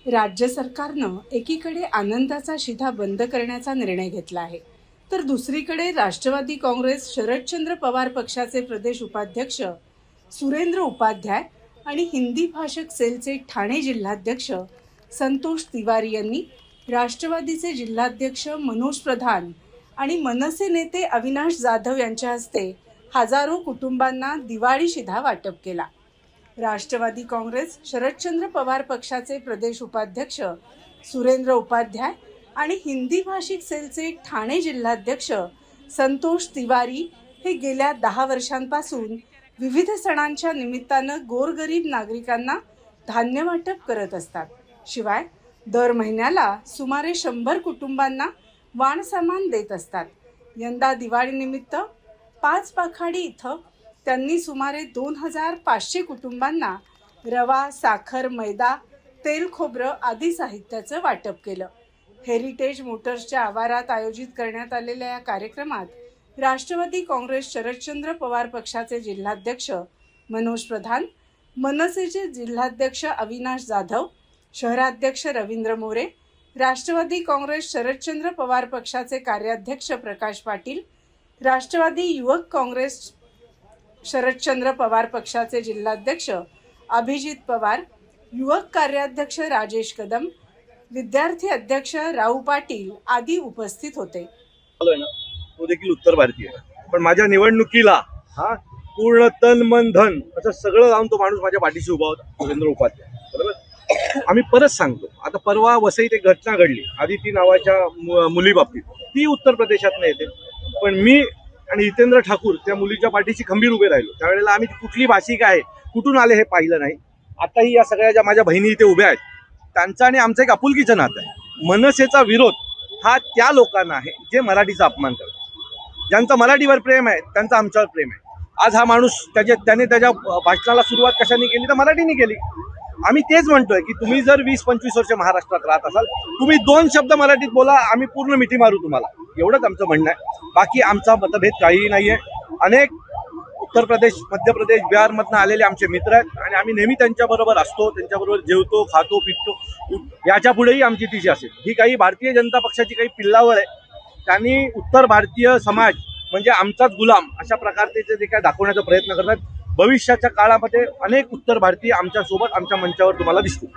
राज्य सरकारनं एकीकडे आनंदाचा शिधा बंद करण्याचा निर्णय घेतला आहे, तर दुसरीकडे राष्ट्रवादी काँग्रेस शरदचंद्र पवार पक्षाचे प्रदेश उपाध्यक्ष सुरेंद्र उपाध्याय आणि हिंदी भाषक सेलचे ठाणे जिल्हाध्यक्ष संतोष तिवारी यांनी राष्ट्रवादीचे जिल्हाध्यक्ष मनोज प्रधान आणि मनसे नेते अविनाश जाधव यांच्या हस्ते हजारो कुटुंबांना दिवाळी शिधा वाटप केला। राष्ट्रवादी काँग्रेस शरदचंद्र पवार पक्षाचे प्रदेश उपाध्यक्ष सुरेंद्र उपाध्याय आणि हिंदी भाषिक सेलचे ठाणे जिल्हाध्यक्ष संतोष तिवारी हे गेल्या 10 वर्षांपासून विविध सणांच्या निमित्तानं गोरगरीब नागरिकांना धान्य वाटप करत असतात। शिवाय दर महिन्याला सुमारे 100 कुटुंबांना वाण सामान देत असतात। यंदा दिवाळीनिमित्त 5 पाखाडी इथं त्यांनी सुमारे 2500 कुटुंबांना रवा, साखर, मैदा, तेल, खोबरं आदी साहित्याचं वाटप केलं। हेरिटेज मोटर्सच्या आवारात आयोजित करण्यात आलेल्या या कार्यक्रमात राष्ट्रवादी काँग्रेस शरदचंद्र पवार पक्षाचे जिल्हाध्यक्ष मनोज प्रधान, मनसेचे जिल्हाध्यक्ष अविनाश जाधव, शहराध्यक्ष रवींद्र मोरे, राष्ट्रवादी काँग्रेस शरदचंद्र पवार पक्षाचे कार्याध्यक्ष प्रकाश पाटील, राष्ट्रवादी युवक काँग्रेस शरदचंद्र पवार पक्षाचे जिल्हाध्यक्ष अभिजित पवार, युवक कार्याध्यक्ष राजेश कदम, विद्यार्थी अध्यक्ष राऊ पाटील आदी उपस्थित होते। तो देखील उत्तर भारतीय, पण माझ्या निवडणुकीला पूर्ण तन मन धन असं सगळं लावून तो माणूस माझ्या पाठीशी उभा होता, सुरेंद्र उपाध्याय। बरोबर, आम्ही परत सांगतो, आता परवा वसईत एक घटना घडली आदिती नावाच्या मुली बाबतीत, ती उत्तर प्रदेशातून येते, पण मी आणि हितेंद्र ठाकूर त्या मुलीच्या पाठीशी खंबीर उभे राहिलो। त्यावेळेला आम्ही कुठली भाषिक आहे, कुठून आले हे पाहिलं नाही। आताही या सगळ्या ज्या माझ्या बहिणी इथे उभ्या आहेत, त्यांचा आणि आमचं एक आपुलकीचं नातं आहे। मनसेचा विरोध हा त्या लोकांना आहे जे मराठीचा अपमान करतात, ज्यांचं मराठीवर प्रेम आहे, त्यांचं आमच्यावर प्रेम आहे। आज हा माणूस त्याने त्याच्या भाषणाला सुरुवात कशाने केली तर मराठीने केली। आम्ही तेच म्हणतोय की तुम्ही जर 20-25 वर्ष महाराष्ट्रात राहत असाल, तुम्ही 2 शब्द मराठीत बोला, आम्ही पूर्ण मिठी मारू तुम्हाला, एवढंच आमचं म्हणणं आहे। बाकी आमचा मतभेद काहीही नाहीये। अनेक उत्तर प्रदेश, मध्य प्रदेश, बिहारमधून आलेले आमचे मित्र आहेत आणि आम्ही नेहमी त्यांच्याबरोबर असतो, त्यांच्याबरोबर जेवतो, खातो, पितो। याच्या पुढेही आमची तिची असेल। ही काही भारतीय जनता पक्षाची काही पिल्लावळ आहे, त्यांनी उत्तर भारतीय समाज म्हणजे आमचाच गुलाम अशा प्रकारचे जे काय दाखवण्याचा प्रयत्न करतात। भविष्याच्या काळामध्ये अनेक उत्तर भारतीय आमच्या सोबत आमच्या मंचावर तुम्हाला दिसतील।